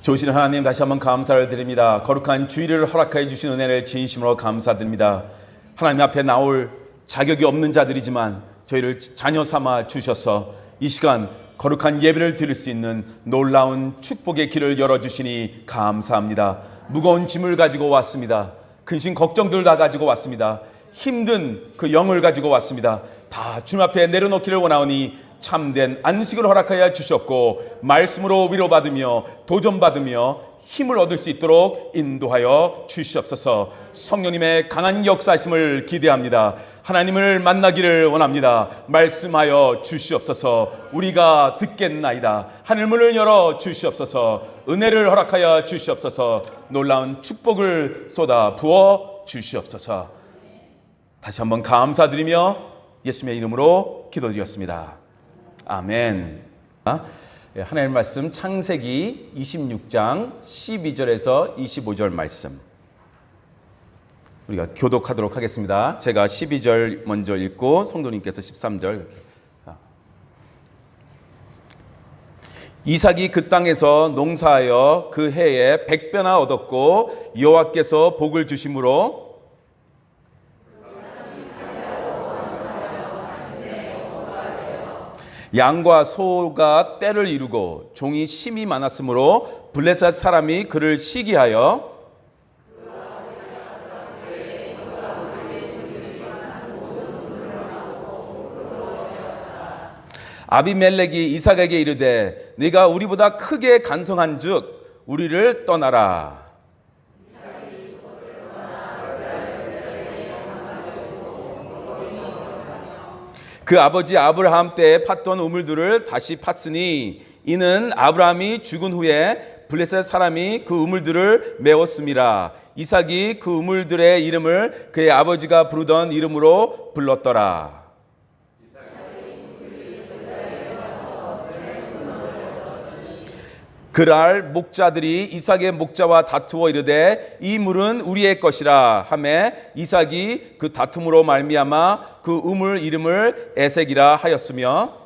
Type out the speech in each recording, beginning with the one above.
좋으신 하나님, 다시 한번 감사를 드립니다. 거룩한 주일을 허락하여 주신 은혜를 진심으로 감사드립니다. 하나님 앞에 나올 자격이 없는 자들이지만 저희를 자녀 삼아 주셔서 이 시간 거룩한 예배를 드릴 수 있는 놀라운 축복의 길을 열어주시니 감사합니다. 무거운 짐을 가지고 왔습니다. 근심 걱정들 다 가지고 왔습니다. 힘든 그 영을 가지고 왔습니다. 다 주님 앞에 내려놓기를 원하오니 참된 안식을 허락하여 주셨고 말씀으로 위로받으며 도전받으며 힘을 얻을 수 있도록 인도하여 주시옵소서. 성령님의 강한 역사하심을 기대합니다. 하나님을 만나기를 원합니다. 말씀하여 주시옵소서. 우리가 듣겠나이다. 하늘문을 열어 주시옵소서. 은혜를 허락하여 주시옵소서. 놀라운 축복을 쏟아 부어 주시옵소서. 다시 한번 감사드리며 예수님의 이름으로 기도드렸습니다. 아멘. 하나님의 말씀 창세기 26장 12절에서 25절 말씀 우리가 교독하도록 하겠습니다. 제가 12절 먼저 읽고 성도님께서 13절. 이삭이 그 땅에서 농사하여 그 해에 100배나 얻었고 여호와께서 복을 주심으로 양과 소가 떼를 이루고 종이 심이 많았으므로 블레셋 사람이 그를 시기하여 아비멜렉이 이삭에게 이르되 네가 우리보다 크게 간성한즉 우리를 떠나라. 그 아버지 아브라함 때에 팠던 우물들을 다시 팠으니 이는 아브라함이 죽은 후에 블레셋 사람이 그 우물들을 메웠음이라. 이삭이 그 우물들의 이름을 그의 아버지가 부르던 이름으로 불렀더라. 그날 목자들이 이삭의 목자와 다투어 이르되 이 물은 우리의 것이라 하매 이삭이 그 다툼으로 말미암아 그 우물 이름을 에색이라 하였으며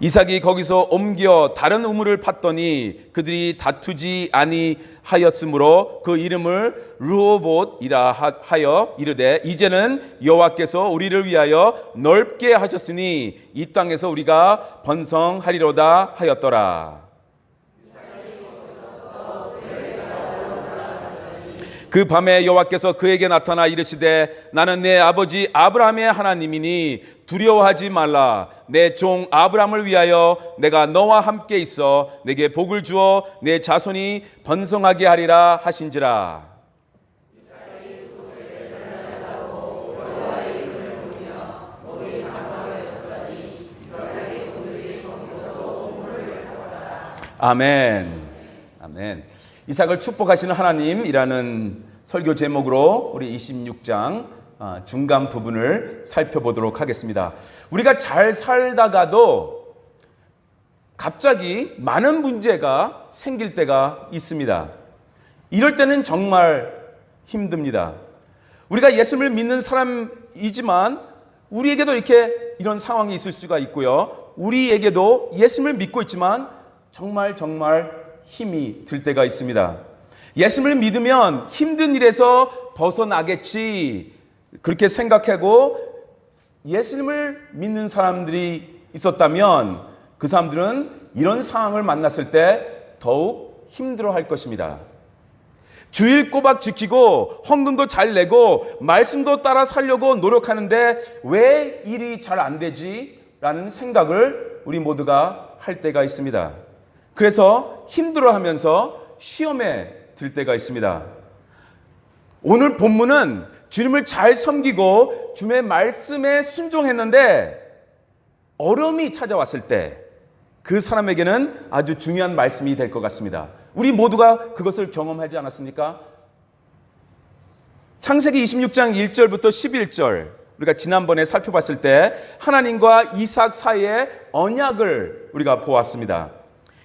이삭이 거기서 옮겨 다른 우물을 팠더니 그들이 다투지 아니하였으므로 그 이름을 르호봇이라 하여 이르되 이제는 여호와께서 우리를 위하여 넓게 하셨으니 이 땅에서 우리가 번성하리로다 하였더라. 그 밤에 여호와께서 그에게 나타나 이르시되 나는 내 아버지 아브라함의 하나님이니 두려워하지 말라. 내 종 아브라함을 위하여 내가 너와 함께 있어 내게 복을 주어 내 자손이 번성하게 하리라 하신지라. 아멘. 아멘. 이삭을 축복하시는 하나님이라는 설교 제목으로 우리 26장 중간 부분을 살펴보도록 하겠습니다. 우리가 잘 살다가도 갑자기 많은 문제가 생길 때가 있습니다. 이럴 때는 정말 힘듭니다. 우리가 예수님을 믿는 사람이지만 우리에게도 이런 상황이 있을 수가 있고요. 우리에게도 예수님을 믿고 있지만 정말 힘이 들 때가 있습니다. 예수님을 믿으면 힘든 일에서 벗어나겠지 그렇게 생각하고 예수님을 믿는 사람들이 있었다면 그 사람들은 이런 상황을 만났을 때 더욱 힘들어할 것입니다. 주일 꼬박 지키고 헌금도 잘 내고 말씀도 따라 살려고 노력하는데 왜 일이 잘 안 되지? 라는 생각을 우리 모두가 할 때가 있습니다. 그래서 힘들어하면서 시험에 들 때가 있습니다. 오늘 본문은 주님을 잘 섬기고 주님의 말씀에 순종했는데 어려움이 찾아왔을 때 그 사람에게는 아주 중요한 말씀이 될 것 같습니다. 우리 모두가 그것을 경험하지 않았습니까? 창세기 26장 1절부터 11절 우리가 지난번에 살펴봤을 때 하나님과 이삭 사이의 언약을 우리가 보았습니다.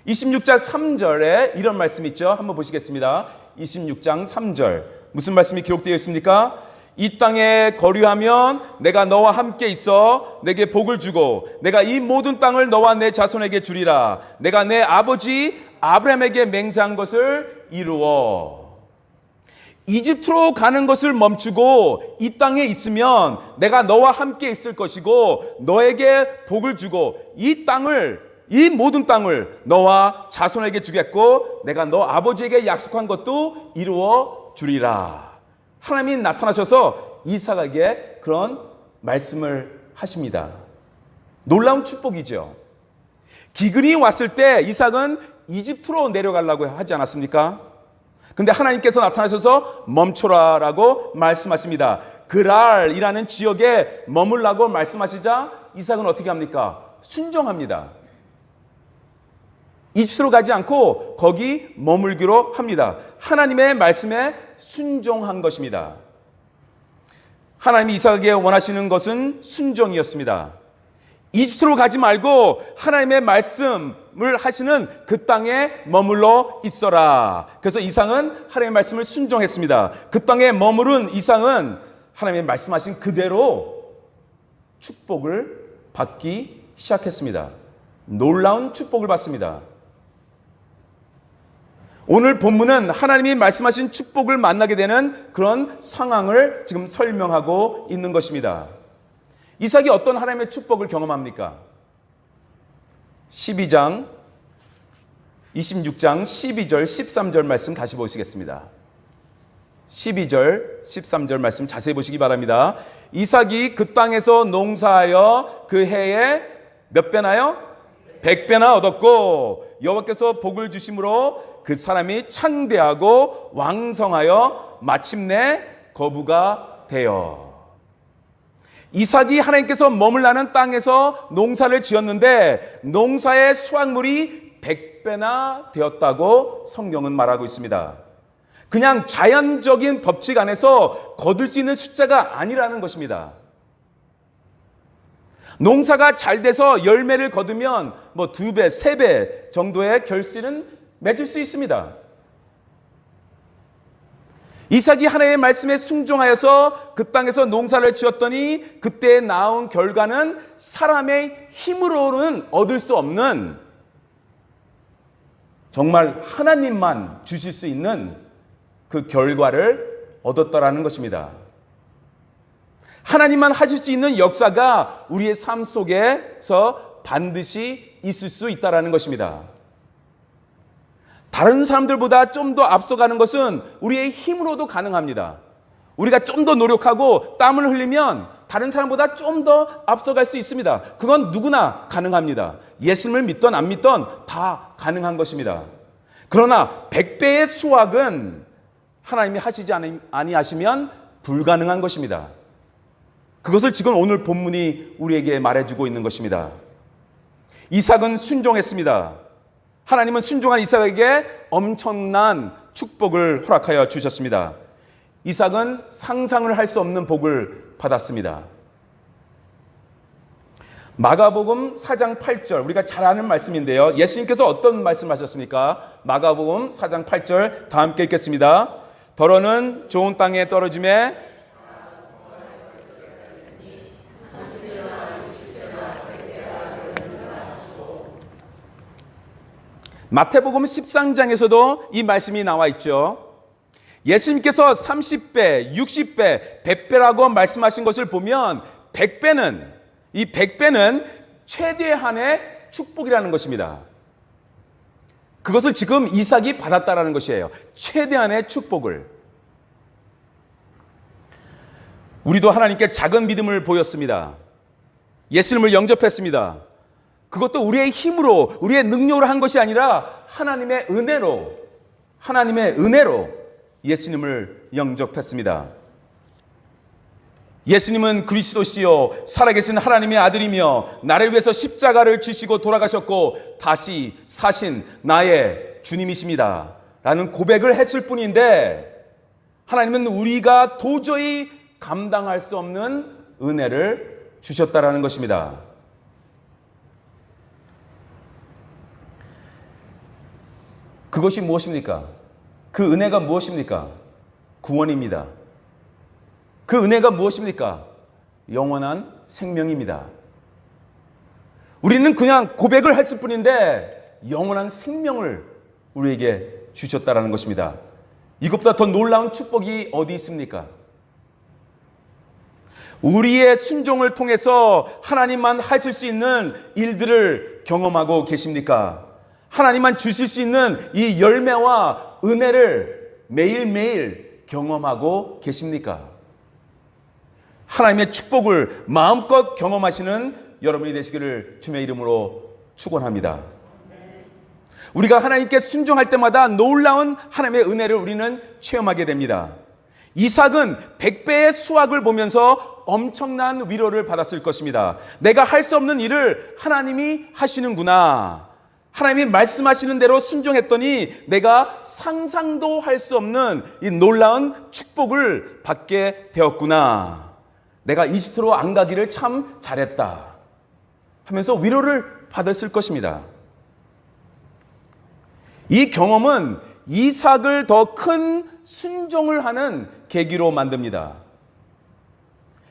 26장 3절에 이런 말씀이 있죠. 한번 보시겠습니다. 26장 3절 무슨 말씀이 기록되어 있습니까? 이 땅에 거류하면 내가 너와 함께 있어 내게 복을 주고 내가 이 모든 땅을 너와 내 자손에게 주리라. 내가 내 아버지 아브라함에게 맹세한 것을 이루어. 이집트로 가는 것을 멈추고 이 땅에 있으면 내가 너와 함께 있을 것이고 너에게 복을 주고 이 모든 땅을 너와 자손에게 주겠고 내가 너 아버지에게 약속한 것도 이루어 주리라. 하나님이 나타나셔서 이삭에게 그런 말씀을 하십니다. 놀라운 축복이죠. 기근이 왔을 때 이삭은 이집트로 내려가려고 하지 않았습니까? 근데 하나님께서 나타나셔서 멈춰라라고 말씀하십니다. 그랄이라는 지역에 머물라고 말씀하시자 이삭은 어떻게 합니까? 순종합니다. 이집트로 가지 않고 거기 머물기로 합니다. 하나님의 말씀에 순종한 것입니다. 하나님이 이삭에게 원하시는 것은 순종이었습니다. 이집트로 가지 말고 하나님의 말씀을 하시는 그 땅에 머물러 있어라. 그래서 이삭은 하나님의 말씀을 순종했습니다. 그 땅에 머무른 이삭은 하나님의 말씀하신 그대로 축복을 받기 시작했습니다. 놀라운 축복을 받습니다. 오늘 본문은 하나님이 말씀하신 축복을 만나게 되는 그런 상황을 지금 설명하고 있는 것입니다. 이삭이 어떤 하나님의 축복을 경험합니까? 26장 12절 13절 말씀 다시 보시겠습니다. 12절 13절 말씀 자세히 보시기 바랍니다. 이삭이 그 땅에서 농사하여 그 해에 몇 배나요? 100배나 얻었고 여호와께서 복을 주심으로 그 사람이 창대하고 왕성하여 마침내 거부가 되어. 이삭이 하나님께서 머물라는 땅에서 농사를 지었는데 농사의 수확물이 100배나 되었다고 성경은 말하고 있습니다. 그냥 자연적인 법칙 안에서 거둘 수 있는 숫자가 아니라는 것입니다. 농사가 잘 돼서 열매를 거두면 뭐 2배, 3배 정도의 결실은 맺을 수 있습니다. 이삭이 하나님의 말씀에 순종하여서 그 땅에서 농사를 지었더니 그때 나온 결과는 사람의 힘으로는 얻을 수 없는 정말 하나님만 주실 수 있는 그 결과를 얻었다라는 것입니다. 하나님만 하실 수 있는 역사가 우리의 삶 속에서 반드시 있을 수 있다라는 것입니다. 다른 사람들보다 좀 더 앞서가는 것은 우리의 힘으로도 가능합니다. 우리가 좀 더 노력하고 땀을 흘리면 다른 사람보다 좀 더 앞서갈 수 있습니다. 그건 누구나 가능합니다. 예수님을 믿던 안 믿던 다 가능한 것입니다. 그러나 100배의 수확은 하나님이 하시지 아니하시면 불가능한 것입니다. 그것을 지금 오늘 본문이 우리에게 말해주고 있는 것입니다. 이삭은 순종했습니다. 하나님은 순종한 이삭에게 엄청난 축복을 허락하여 주셨습니다. 이삭은 상상을 할 수 없는 복을 받았습니다. 마가복음 4장 8절 우리가 잘 아는 말씀인데요. 예수님께서 어떤 말씀하셨습니까? 마가복음 4장 8절 다 함께 읽겠습니다. 더러는 좋은 땅에 떨어짐에 마태복음 13장에서도 이 말씀이 나와 있죠. 예수님께서 30배, 60배, 100배라고 말씀하신 것을 보면 100배는 이 100배는 최대한의 축복이라는 것입니다. 그것을 지금 이삭이 받았다라는 것이에요. 최대한의 축복을. 우리도 하나님께 작은 믿음을 보였습니다. 예수님을 영접했습니다. 그것도 우리의 힘으로, 우리의 능력으로 한 것이 아니라 하나님의 은혜로 예수님을 영접했습니다. 예수님은 그리스도시요 살아계신 하나님의 아들이며 나를 위해서 십자가를 지시고 돌아가셨고 다시 사신 나의 주님이십니다 라는 고백을 했을 뿐인데 하나님은 우리가 도저히 감당할 수 없는 은혜를 주셨다라는 것입니다. 그것이 무엇입니까? 그 은혜가 무엇입니까? 구원입니다. 그 은혜가 무엇입니까? 영원한 생명입니다. 우리는 그냥 고백을 했을 뿐인데 영원한 생명을 우리에게 주셨다라는 것입니다. 이것보다 더 놀라운 축복이 어디 있습니까? 우리의 순종을 통해서 하나님만 하실 수 있는 일들을 경험하고 계십니까? 하나님만 주실 수 있는 이 열매와 은혜를 매일매일 경험하고 계십니까? 하나님의 축복을 마음껏 경험하시는 여러분이 되시기를 주의 이름으로 축원합니다. 우리가 하나님께 순종할 때마다 놀라운 하나님의 은혜를 우리는 체험하게 됩니다. 이삭은 100배의 수확을 보면서 엄청난 위로를 받았을 것입니다. 내가 할 수 없는 일을 하나님이 하시는구나. 하나님이 말씀하시는 대로 순종했더니 내가 상상도 할 수 없는 이 놀라운 축복을 받게 되었구나. 내가 이집트로 안 가기를 참 잘했다 하면서 위로를 받았을 것입니다. 이 경험은 이삭을 더 큰 순종을 하는 계기로 만듭니다.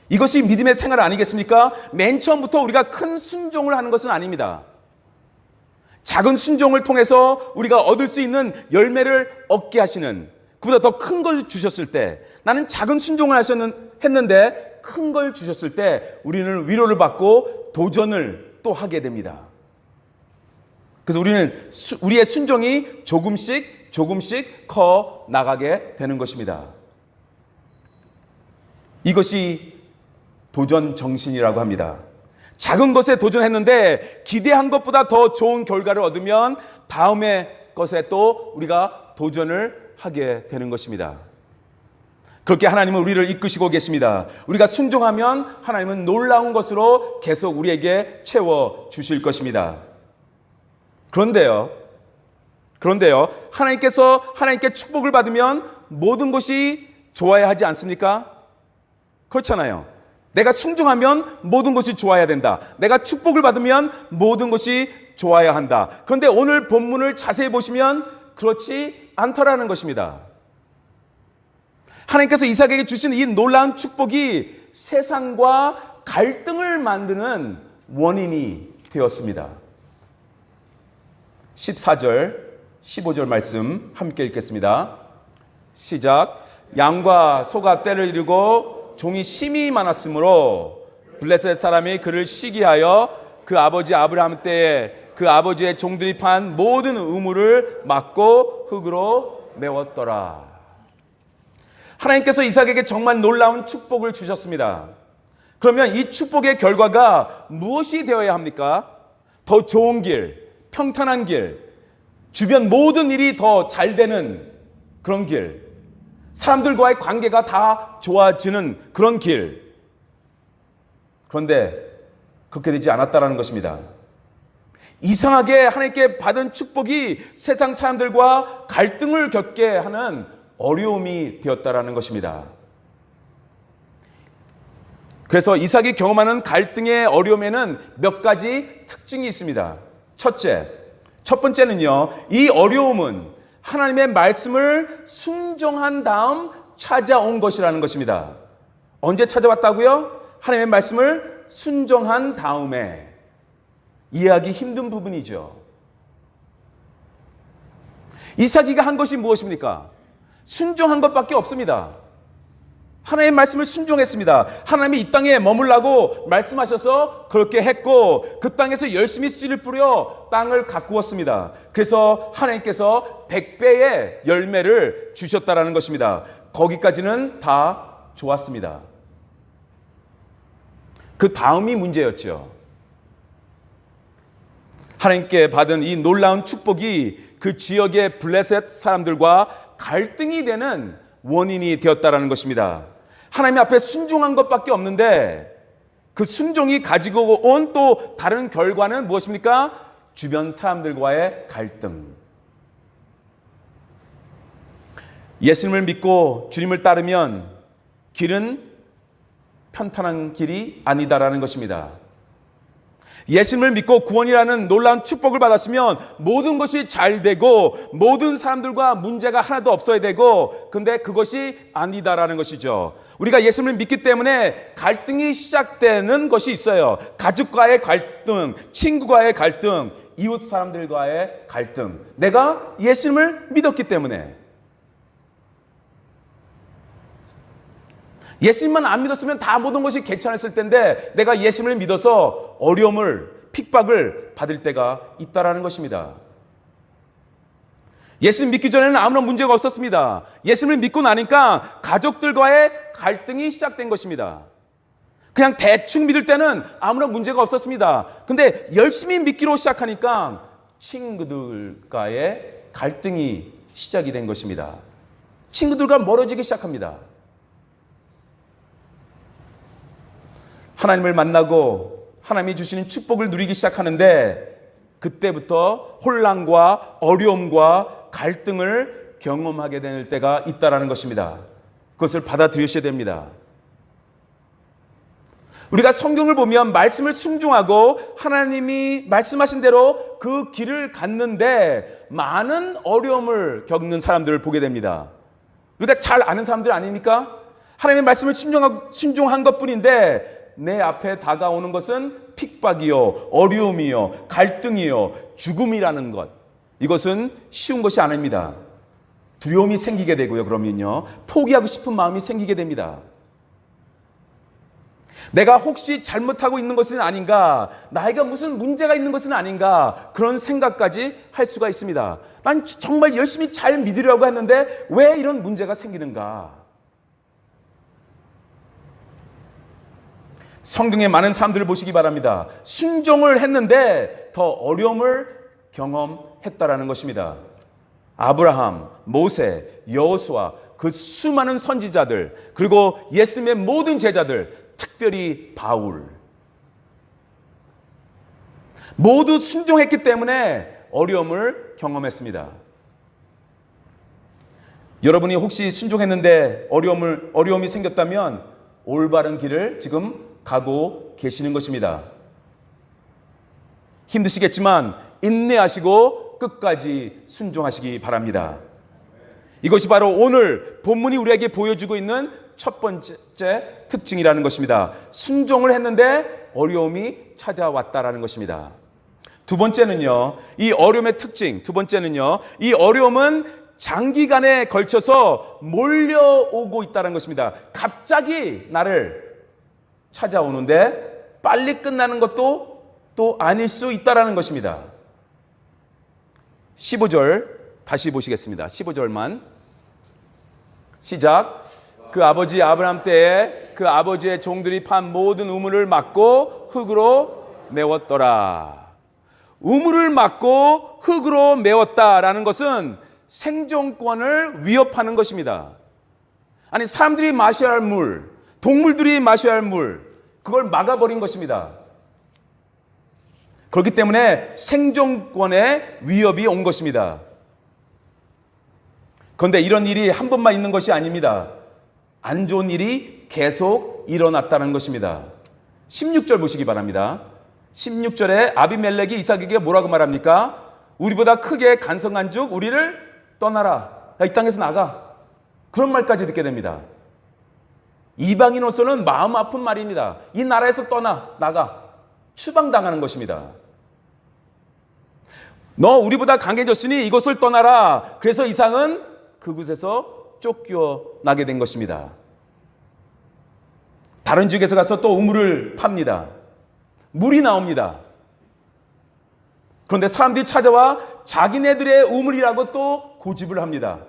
이것이 믿음의 생활 아니겠습니까? 맨 처음부터 우리가 큰 순종을 하는 것은 아닙니다. 작은 순종을 통해서 우리가 얻을 수 있는 열매를 얻게 하시는, 그보다 더 큰 걸 주셨을 때, 나는 작은 순종을 했는데 큰 걸 주셨을 때 우리는 위로를 받고 도전을 또 하게 됩니다. 그래서 우리는 우리의 순종이 조금씩 커 나가게 되는 것입니다. 이것이 도전 정신이라고 합니다. 작은 것에 도전했는데 기대한 것보다 더 좋은 결과를 얻으면 다음의 것에 또 우리가 도전을 하게 되는 것입니다. 그렇게 하나님은 우리를 이끄시고 계십니다. 우리가 순종하면 하나님은 놀라운 것으로 계속 우리에게 채워 주실 것입니다. 그런데요, 하나님께 축복을 받으면 모든 것이 좋아야 하지 않습니까? 그렇잖아요. 내가 순종하면 모든 것이 좋아야 된다. 내가 축복을 받으면 모든 것이 좋아야 한다. 그런데 오늘 본문을 자세히 보시면 그렇지 않더라는 것입니다. 하나님께서 이삭에게 주신 이 놀라운 축복이 세상과 갈등을 만드는 원인이 되었습니다. 14절, 15절 말씀 함께 읽겠습니다. 시작. 양과 소가 떼를 이루고 종이 심히 많았으므로 블레셋 사람이 그를 시기하여 그 아버지 아브라함 때에 그 아버지의 종들이 판 모든 우물을 막고 흙으로 메웠더라. 하나님께서 이삭에게 정말 놀라운 축복을 주셨습니다. 그러면 이 축복의 결과가 무엇이 되어야 합니까? 더 좋은 길, 평탄한 길, 주변 모든 일이 더 잘 되는 그런 길, 사람들과의 관계가 다 좋아지는 그런 길. 그런데 그렇게 되지 않았다는 것입니다. 이상하게 하나님께 받은 축복이 세상 사람들과 갈등을 겪게 하는 어려움이 되었다라는 것입니다. 그래서 이삭이 경험하는 갈등의 어려움에는 몇 가지 특징이 있습니다. 첫 번째는요, 이 어려움은 하나님의 말씀을 순종한 다음 찾아온 것이라는 것입니다. 언제 찾아왔다고요? 하나님의 말씀을 순종한 다음에. 이해하기 힘든 부분이죠. 이삭이가 한 것이 무엇입니까? 순종한 것밖에 없습니다. 하나님의 말씀을 순종했습니다. 하나님이 이 땅에 머물라고 말씀하셔서 그렇게 했고 그 땅에서 열심히 씨를 뿌려 땅을 가꾸었습니다. 그래서 하나님께서 100배의 열매를 주셨다라는 것입니다. 거기까지는 다 좋았습니다. 그 다음이 문제였죠. 하나님께 받은 이 놀라운 축복이 그 지역의 블레셋 사람들과 갈등이 되는 원인이 되었다라는 것입니다. 하나님 앞에 순종한 것밖에 없는데 그 순종이 가지고 온 또 다른 결과는 무엇입니까? 주변 사람들과의 갈등. 예수님을 믿고 주님을 따르면 길은 편탄한 길이 아니다라는 것입니다. 예수님을 믿고 구원이라는 놀라운 축복을 받았으면 모든 것이 잘 되고 모든 사람들과 문제가 하나도 없어야 되고, 근데 그것이 아니다라는 것이죠. 우리가 예수님을 믿기 때문에 갈등이 시작되는 것이 있어요. 가족과의 갈등, 친구와의 갈등, 이웃 사람들과의 갈등. 내가 예수님을 믿었기 때문에. 예수님만 안 믿었으면 다 모든 것이 괜찮았을 텐데 내가 예수님을 믿어서 어려움을, 핍박을 받을 때가 있다라는 것입니다. 예수님 믿기 전에는 아무런 문제가 없었습니다. 예수님을 믿고 나니까 가족들과의 갈등이 시작된 것입니다. 그냥 대충 믿을 때는 아무런 문제가 없었습니다. 근데 열심히 믿기로 시작하니까 친구들과의 갈등이 시작이 된 것입니다. 친구들과 멀어지기 시작합니다. 하나님을 만나고 하나님이 주시는 축복을 누리기 시작하는데 그때부터 혼란과 어려움과 갈등을 경험하게 될 때가 있다라는 것입니다. 그것을 받아들이셔야 됩니다. 우리가 성경을 보면 말씀을 순종하고 하나님이 말씀하신 대로 그 길을 갔는데 많은 어려움을 겪는 사람들을 보게 됩니다. 우리가 잘 아는 사람들 아닙니까? 하나님의 말씀을 순종한 것뿐인데 내 앞에 다가오는 것은 핍박이요, 어려움이요, 갈등이요, 죽음이라는 것. 이것은 쉬운 것이 아닙니다. 두려움이 생기게 되고요. 그러면요, 포기하고 싶은 마음이 생기게 됩니다. 내가 혹시 잘못하고 있는 것은 아닌가, 나이가 무슨 문제가 있는 것은 아닌가, 그런 생각까지 할 수가 있습니다. 난 정말 열심히 잘 믿으려고 했는데 왜 이런 문제가 생기는가? 성경에 많은 사람들을 보시기 바랍니다. 순종을 했는데 더 어려움을 경험했다라는 것입니다. 아브라함, 모세, 여호수아, 그 수많은 선지자들, 그리고 예수님의 모든 제자들, 특별히 바울, 모두 순종했기 때문에 어려움을 경험했습니다. 여러분이 혹시 순종했는데 어려움이 생겼다면 올바른 길을 지금 가고 계시는 것입니다. 힘드시겠지만 인내하시고 끝까지 순종하시기 바랍니다. 이것이 바로 오늘 본문이 우리에게 보여주고 있는 첫 번째 특징이라는 것입니다. 순종을 했는데 어려움이 찾아왔다라는 것입니다. 두 번째는요, 이 어려움의 특징, 이 어려움은 장기간에 걸쳐서 몰려오고 있다는 것입니다. 갑자기 나를 찾아오는데 빨리 끝나는 것도 또 아닐 수 있다라는 것입니다. 15절 다시 보시겠습니다. 15절만 시작. 그 아버지 아브라함 때에 그 아버지의 종들이 판 모든 우물을 막고 흙으로 메웠더라. 우물을 막고 흙으로 메웠다라는 것은 생존권을 위협하는 것입니다. 아니, 사람들이 마셔야 할 물, 동물들이 마셔야 할 물, 그걸 막아버린 것입니다. 그렇기 때문에 생존권에 위협이 온 것입니다. 그런데 이런 일이 한 번만 있는 것이 아닙니다. 안 좋은 일이 계속 일어났다는 것입니다. 16절 보시기 바랍니다. 16절에 아비멜렉이 이삭에게 뭐라고 말합니까? 우리보다 크게 간성한 족 우리를 떠나라. 야, 이 땅에서 나가. 그런 말까지 듣게 됩니다. 이방인으로서는 마음 아픈 말입니다. 이 나라에서 나가. 추방당하는 것입니다. 너 우리보다 강해졌으니 이곳을 떠나라. 그래서 이삭은 그곳에서 쫓겨나게 된 것입니다. 다른 지역에서 가서 또 우물을 팝니다. 물이 나옵니다. 그런데 사람들이 찾아와 자기네들의 우물이라고 또 고집을 합니다.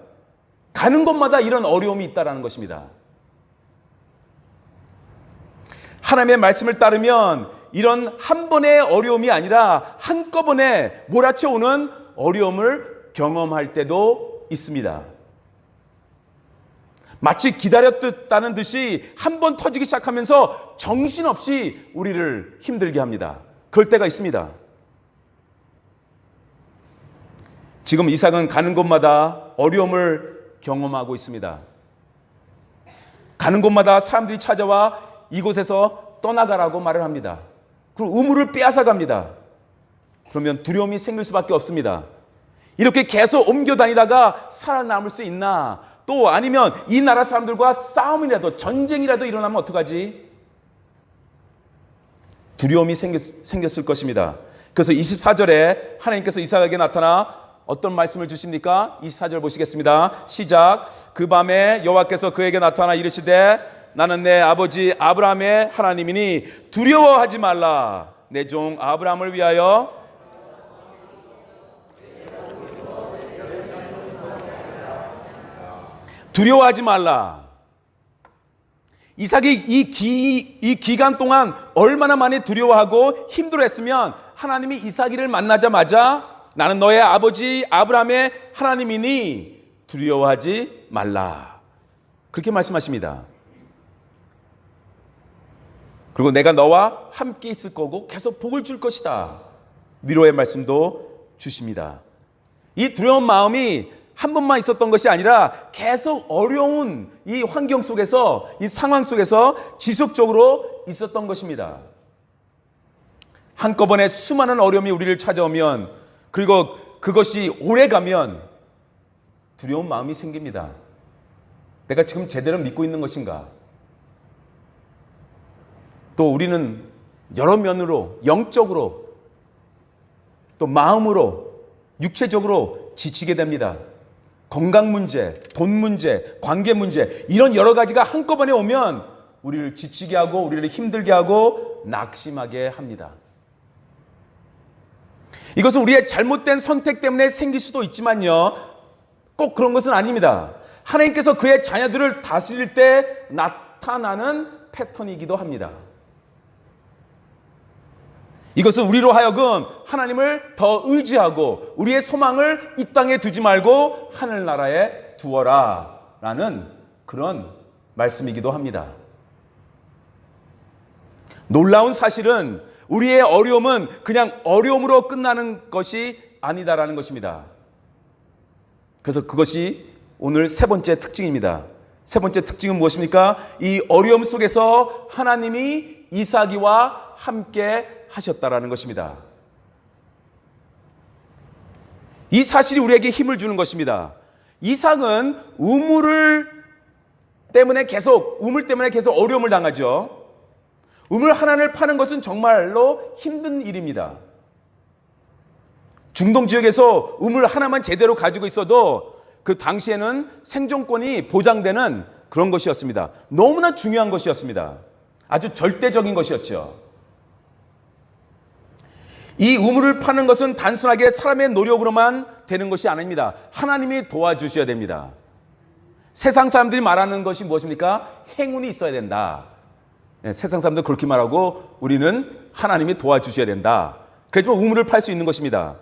가는 곳마다 이런 어려움이 있다는 것입니다. 하나님의 말씀을 따르면 이런 한 번의 어려움이 아니라 한꺼번에 몰아쳐오는 어려움을 경험할 때도 있습니다. 마치 기다렸다는 듯이 한 번 터지기 시작하면서 정신없이 우리를 힘들게 합니다. 그럴 때가 있습니다. 지금 이삭은 가는 곳마다 어려움을 경험하고 있습니다. 가는 곳마다 사람들이 찾아와 이곳에서 떠나가라고 말을 합니다. 그리고 우물을 빼앗아 갑니다. 그러면 두려움이 생길 수밖에 없습니다. 이렇게 계속 옮겨 다니다가 살아남을 수 있나? 또 아니면 이 나라 사람들과 싸움이라도 전쟁이라도 일어나면 어떡하지? 두려움이 생겼을 것입니다. 그래서 24절에 하나님께서 이삭에게 나타나 어떤 말씀을 주십니까? 24절 보시겠습니다. 시작. 그 밤에 여호와께서 그에게 나타나 이르시되 나는 내 아버지 아브라함의 하나님이니 두려워하지 말라. 내 종 아브라함을 위하여 두려워하지 말라. 이삭이 이 기간 동안 얼마나 많이 두려워하고 힘들어했으면 하나님이 이삭이를 만나자마자 나는 너의 아버지 아브라함의 하나님이니 두려워하지 말라. 그렇게 말씀하십니다. 그리고 내가 너와 함께 있을 거고 계속 복을 줄 것이다. 위로의 말씀도 주십니다. 이 두려운 마음이 한 번만 있었던 것이 아니라 계속 어려운 이 환경 속에서, 이 상황 속에서 지속적으로 있었던 것입니다. 한꺼번에 수많은 어려움이 우리를 찾아오면, 그리고 그것이 오래가면 두려운 마음이 생깁니다. 내가 지금 제대로 믿고 있는 것인가? 또 우리는 여러 면으로, 영적으로, 또 마음으로, 육체적으로 지치게 됩니다. 건강 문제, 돈 문제, 관계 문제, 이런 여러 가지가 한꺼번에 오면 우리를 지치게 하고 우리를 힘들게 하고 낙심하게 합니다. 이것은 우리의 잘못된 선택 때문에 생길 수도 있지만요, 꼭 그런 것은 아닙니다. 하나님께서 그의 자녀들을 다스릴 때 나타나는 패턴이기도 합니다. 이것은 우리로 하여금 하나님을 더 의지하고 우리의 소망을 이 땅에 두지 말고 하늘나라에 두어라 라는 그런 말씀이기도 합니다. 놀라운 사실은 우리의 어려움은 그냥 어려움으로 끝나는 것이 아니다라는 것입니다. 그래서 그것이 오늘 세 번째 특징입니다. 세 번째 특징은 무엇입니까? 이 어려움 속에서 하나님이 이삭이와 함께 하셨다라는 것입니다. 이 사실이 우리에게 힘을 주는 것입니다. 이삭은 우물 때문에 계속 어려움을 당하죠. 우물 하나를 파는 것은 정말로 힘든 일입니다. 중동 지역에서 우물 하나만 제대로 가지고 있어도 그 당시에는 생존권이 보장되는 그런 것이었습니다. 너무나 중요한 것이었습니다. 아주 절대적인 것이었죠. 이 우물을 파는 것은 단순하게 사람의 노력으로만 되는 것이 아닙니다. 하나님이 도와주셔야 됩니다. 세상 사람들이 말하는 것이 무엇입니까? 행운이 있어야 된다. 세상 사람들 그렇게 말하고 우리는 하나님이 도와주셔야 된다. 그래야지만 우물을 팔 수 있는 것입니다.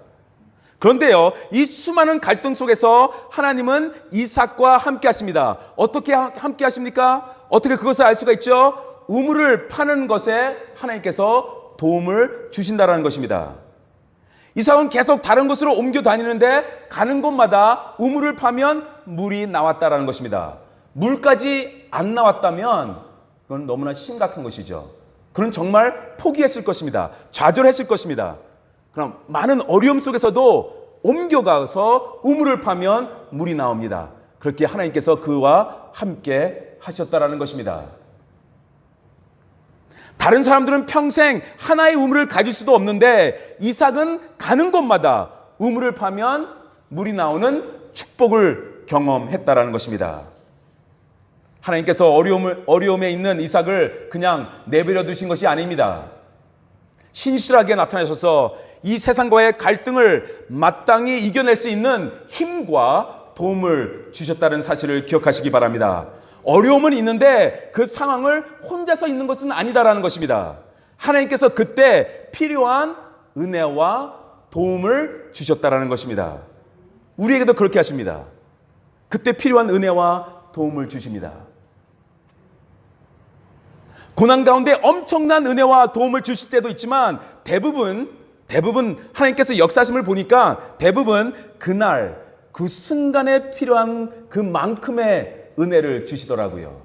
그런데요, 이 수많은 갈등 속에서 하나님은 이삭과 함께 하십니다. 어떻게 함께 하십니까? 어떻게 그것을 알 수가 있죠? 우물을 파는 것에 하나님께서 도움을 주신다라는 것입니다. 이삭은 계속 다른 곳으로 옮겨 다니는데 가는 곳마다 우물을 파면 물이 나왔다라는 것입니다. 물까지 안 나왔다면 그건 너무나 심각한 것이죠. 그는 정말 포기했을 것입니다. 좌절했을 것입니다. 그럼 많은 어려움 속에서도 옮겨가서 우물을 파면 물이 나옵니다. 그렇게 하나님께서 그와 함께 하셨다라는 것입니다. 다른 사람들은 평생 하나의 우물을 가질 수도 없는데 이삭은 가는 곳마다 우물을 파면 물이 나오는 축복을 경험했다라는 것입니다. 하나님께서 어려움에 있는 이삭을 그냥 내버려 두신 것이 아닙니다. 신실하게 나타나셔서 이 세상과의 갈등을 마땅히 이겨낼 수 있는 힘과 도움을 주셨다는 사실을 기억하시기 바랍니다. 어려움은 있는데 그 상황을 혼자서 있는 것은 아니다라는 것입니다. 하나님께서 그때 필요한 은혜와 도움을 주셨다라는 것입니다. 우리에게도 그렇게 하십니다. 그때 필요한 은혜와 도움을 주십니다. 고난 가운데 엄청난 은혜와 도움을 주실 때도 있지만 대부분 하나님께서 역사하심을 보니까 대부분 그날 그 순간에 필요한 그만큼의 은혜를 주시더라고요.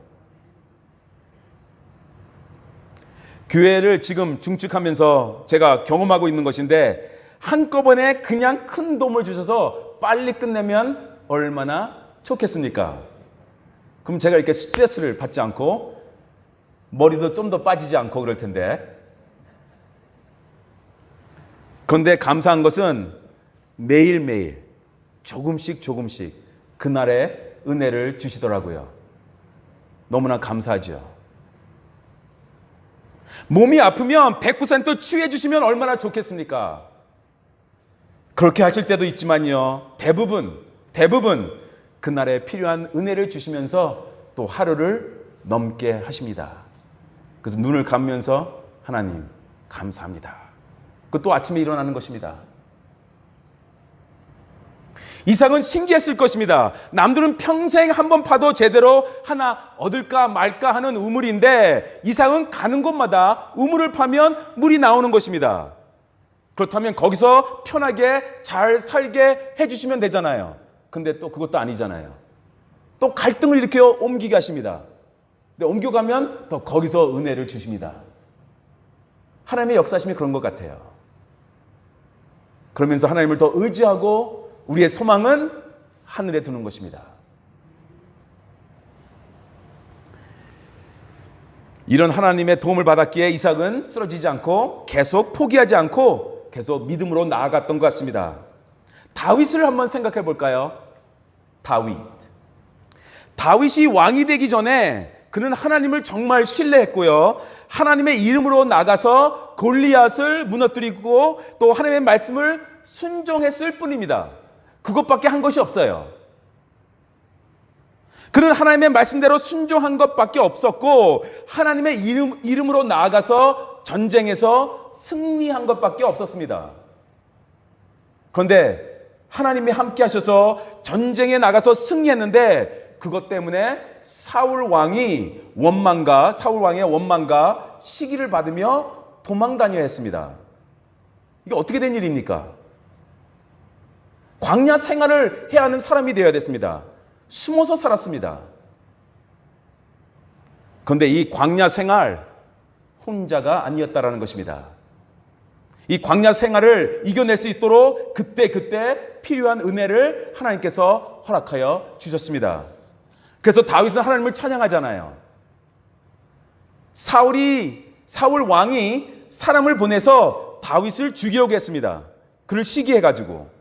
교회를 지금 중축하면서 제가 경험하고 있는 것인데, 한꺼번에 그냥 큰 도움을 주셔서 빨리 끝내면 얼마나 좋겠습니까? 그럼 제가 이렇게 스트레스를 받지 않고 머리도 좀 더 빠지지 않고 그럴 텐데, 그런데 감사한 것은 매일매일 조금씩 그날의 은혜를 주시더라고요. 너무나 감사하죠. 몸이 아프면 100% 치유해 주시면 얼마나 좋겠습니까? 그렇게 하실 때도 있지만요, 대부분 그날에 필요한 은혜를 주시면서 또 하루를 넘게 하십니다. 그래서 눈을 감으면서 하나님 감사합니다. 그 또 아침에 일어나는 것입니다. 이삭은 신기했을 것입니다. 남들은 평생 한번 파도 제대로 하나 얻을까 말까 하는 우물인데, 이삭은 가는 곳마다 우물을 파면 물이 나오는 것입니다. 그렇다면 거기서 편하게 잘 살게 해주시면 되잖아요. 근데 또 그것도 아니잖아요. 또 갈등을 일으켜 옮기게 하십니다. 근데 옮겨가면 또 거기서 은혜를 주십니다. 하나님의 역사심이 그런 것 같아요. 그러면서 하나님을 더 의지하고 우리의 소망은 하늘에 두는 것입니다. 이런 하나님의 도움을 받았기에 이삭은 쓰러지지 않고 계속 포기하지 않고 계속 믿음으로 나아갔던 것 같습니다. 다윗을 한번 생각해 볼까요? 다윗이 왕이 되기 전에 그는 하나님을 정말 신뢰했고요, 하나님의 이름으로 나가서 골리앗을 무너뜨리고 또 하나님의 말씀을 순종했을 뿐입니다. 그것밖에 한 것이 없어요. 그는 하나님의 말씀대로 순종한 것밖에 없었고, 하나님의 이름으로 나아가서 전쟁에서 승리한 것밖에 없었습니다. 그런데 하나님이 함께 하셔서 전쟁에 나가서 승리했는데, 그것 때문에 사울 왕의 원망과 시기를 받으며 도망다녀야 했습니다. 이게 어떻게 된 일입니까? 광야 생활을 해야 하는 사람이 되어야 됐습니다. 숨어서 살았습니다. 그런데 이 광야 생활 혼자가 아니었다라는 것입니다. 이 광야 생활을 이겨낼 수 있도록 그때 필요한 은혜를 하나님께서 허락하여 주셨습니다. 그래서 다윗은 하나님을 찬양하잖아요. 사울 왕이 사람을 보내서 다윗을 죽이려고 했습니다. 그를 시기해가지고.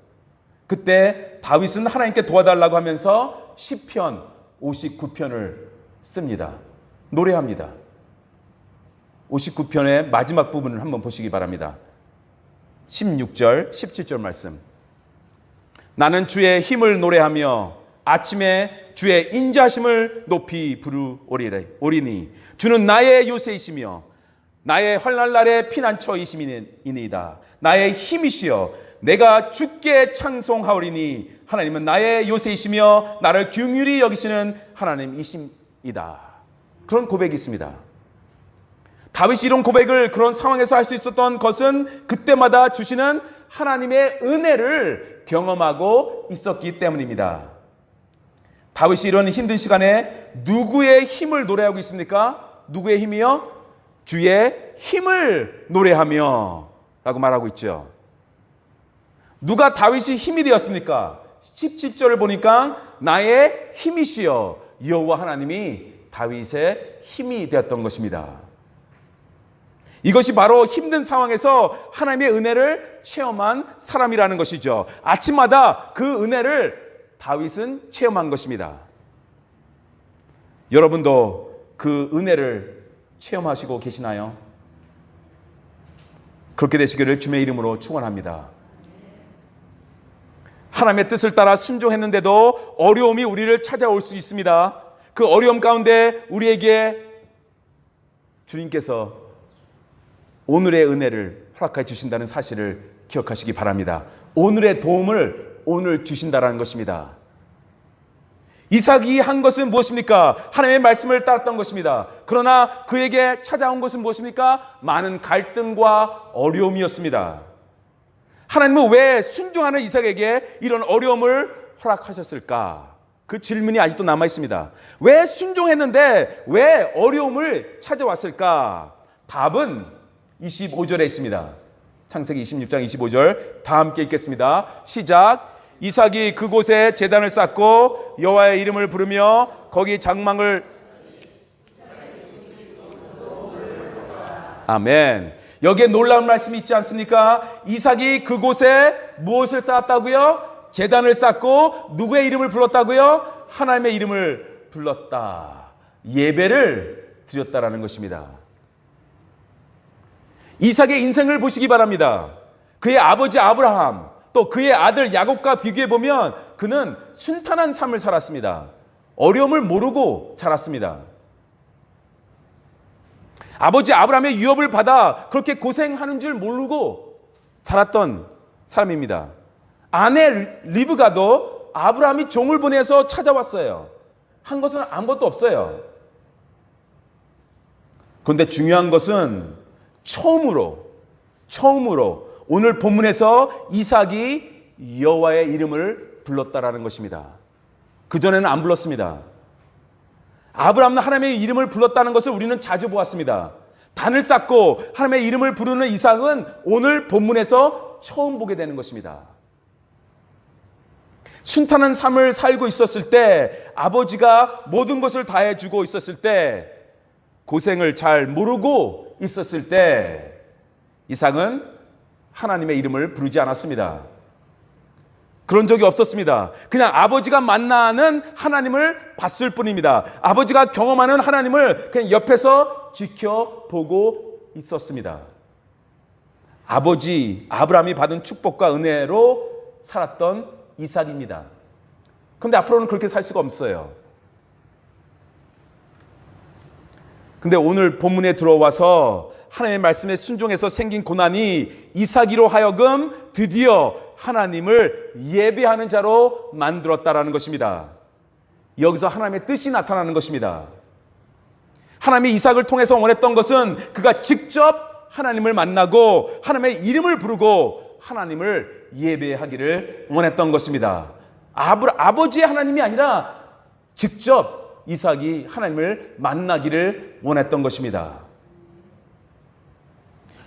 그때 다윗은 하나님께 도와달라고 하면서 시편 59편을 씁니다. 노래합니다. 59편의 마지막 부분을 한번 보시기 바랍니다. 16절, 17절 말씀. 나는 주의 힘을 노래하며 아침에 주의 인자심을 높이 부르오리니 주는 나의 요새이시며 나의 환난날의 피난처이심이니이다. 나의 힘이시여 내가 주께 찬송하오리니 하나님은 나의 요새이시며 나를 긍휼히 여기시는 하나님이십니다. 그런 고백이 있습니다. 다윗이 이런 고백을 그런 상황에서 할 수 있었던 것은 그때마다 주시는 하나님의 은혜를 경험하고 있었기 때문입니다. 다윗이 이런 힘든 시간에 누구의 힘을 노래하고 있습니까? 누구의 힘이요? 주의 힘을 노래하며 라고 말하고 있죠. 누가 다윗이 힘이 되었습니까? 17절을 보니까 나의 힘이시여 여호와 하나님이 다윗의 힘이 되었던 것입니다. 이것이 바로 힘든 상황에서 하나님의 은혜를 체험한 사람이라는 것이죠. 아침마다 그 은혜를 다윗은 체험한 것입니다. 여러분도 그 은혜를 체험하시고 계시나요? 그렇게 되시기를 주의 이름으로 축원합니다. 하나님의 뜻을 따라 순종했는데도 어려움이 우리를 찾아올 수 있습니다. 그 어려움 가운데 우리에게 주님께서 오늘의 은혜를 허락해 주신다는 사실을 기억하시기 바랍니다. 오늘의 도움을 오늘 주신다라는 것입니다. 이삭이 한 것은 무엇입니까? 하나님의 말씀을 따랐던 것입니다. 그러나 그에게 찾아온 것은 무엇입니까? 많은 갈등과 어려움이었습니다. 하나님은 왜 순종하는 이삭에게 이런 어려움을 허락하셨을까? 그 질문이 아직도 남아 있습니다. 왜 순종했는데 왜 어려움을 찾아왔을까? 답은 25절에 있습니다. 창세기 26장 25절 다 함께 읽겠습니다. 시작. 이삭이 그곳에 제단을 쌓고 여호와의 이름을 부르며 거기 장막을 아멘. 여기에 놀라운 말씀이 있지 않습니까? 이삭이 그곳에 무엇을 쌓았다고요? 제단을 쌓고 누구의 이름을 불렀다고요? 하나님의 이름을 불렀다. 예배를 드렸다라는 것입니다. 이삭의 인생을 보시기 바랍니다. 그의 아버지 아브라함 또 그의 아들 야곱과 비교해 보면 그는 순탄한 삶을 살았습니다. 어려움을 모르고 자랐습니다. 아버지 아브라함의 유업을 받아 그렇게 고생하는 줄 모르고 자랐던 사람입니다. 아내 리브가도 아브라함이 종을 보내서 찾아왔어요. 한 것은 아무것도 없어요. 그런데 중요한 것은 처음으로 오늘 본문에서 이삭이 여호와의 이름을 불렀다라는 것입니다. 그전에는 안 불렀습니다. 아브라함은 하나님의 이름을 불렀다는 것을 우리는 자주 보았습니다. 단을 쌓고 하나님의 이름을 부르는 이삭은 오늘 본문에서 처음 보게 되는 것입니다. 순탄한 삶을 살고 있었을 때, 아버지가 모든 것을 다 해주고 있었을 때, 고생을 잘 모르고 있었을 때 이삭은 하나님의 이름을 부르지 않았습니다. 그런 적이 없었습니다. 그냥 아버지가 만나는 하나님을 봤을 뿐입니다. 아버지가 경험하는 하나님을 그냥 옆에서 지켜보고 있었습니다. 아버지 아브라함이 받은 축복과 은혜로 살았던 이삭입니다. 그런데 앞으로는 그렇게 살 수가 없어요. 근데 오늘 본문에 들어와서 하나님의 말씀에 순종해서 생긴 고난이 이삭이로 하여금 드디어 하나님을 예배하는 자로 만들었다라는 것입니다. 여기서 하나님의 뜻이 나타나는 것입니다. 하나님이 이삭을 통해서 원했던 것은 그가 직접 하나님을 만나고 하나님의 이름을 부르고 하나님을 예배하기를 원했던 것입니다. 아버지의 하나님이 아니라 직접 이삭이 하나님을 만나기를 원했던 것입니다.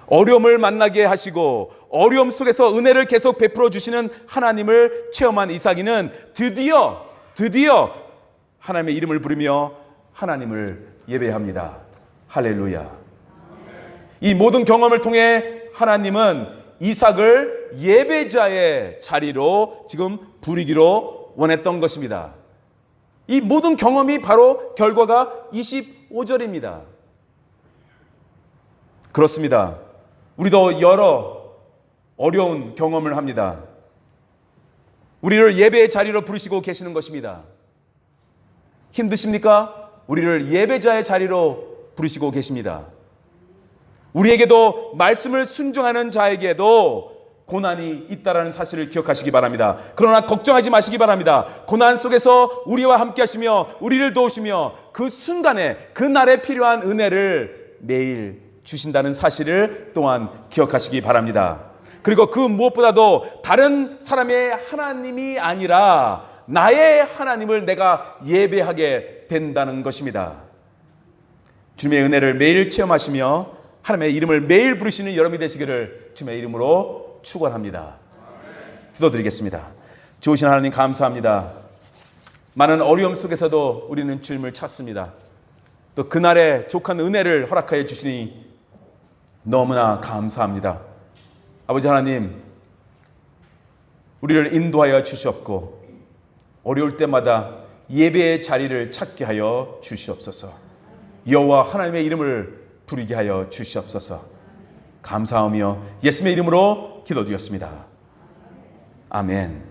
어려움을 만나게 하시고 어려움 속에서 은혜를 계속 베풀어 주시는 하나님을 체험한 이삭이는 드디어 하나님의 이름을 부르며 하나님을 예배합니다. 할렐루야. 이 모든 경험을 통해 하나님은 이삭을 예배자의 자리로 지금 부르기로 원했던 것입니다. 이 모든 경험이 바로 결과가 25절입니다. 그렇습니다. 우리도 여러 어려운 경험을 합니다. 우리를 예배의 자리로 부르시고 계시는 것입니다. 힘드십니까? 우리를 예배자의 자리로 부르시고 계십니다. 우리에게도 말씀을 순종하는 자에게도 고난이 있다라는 사실을 기억하시기 바랍니다. 그러나 걱정하지 마시기 바랍니다. 고난 속에서 우리와 함께 하시며 우리를 도우시며 그 순간에 그 날에 필요한 은혜를 매일 주신다는 사실을 또한 기억하시기 바랍니다. 그리고 그 무엇보다도 다른 사람의 하나님이 아니라 나의 하나님을 내가 예배하게 된다는 것입니다. 주님의 은혜를 매일 체험하시며 하나님의 이름을 매일 부르시는 여러분이 되시기를 주님의 이름으로 축원합니다. 기도드리겠습니다. 좋으신 하나님 감사합니다. 많은 어려움 속에서도 우리는 주님을 찾습니다. 또 그날의 족한 은혜를 허락하여 주시니 너무나 감사합니다. 아버지 하나님, 우리를 인도하여 주시옵고 어려울 때마다 예배의 자리를 찾게 하여 주시옵소서. 여호와 하나님의 이름을 부르게 하여 주시옵소서. 감사하며 예수님의 이름으로 기도드렸습니다. 아멘.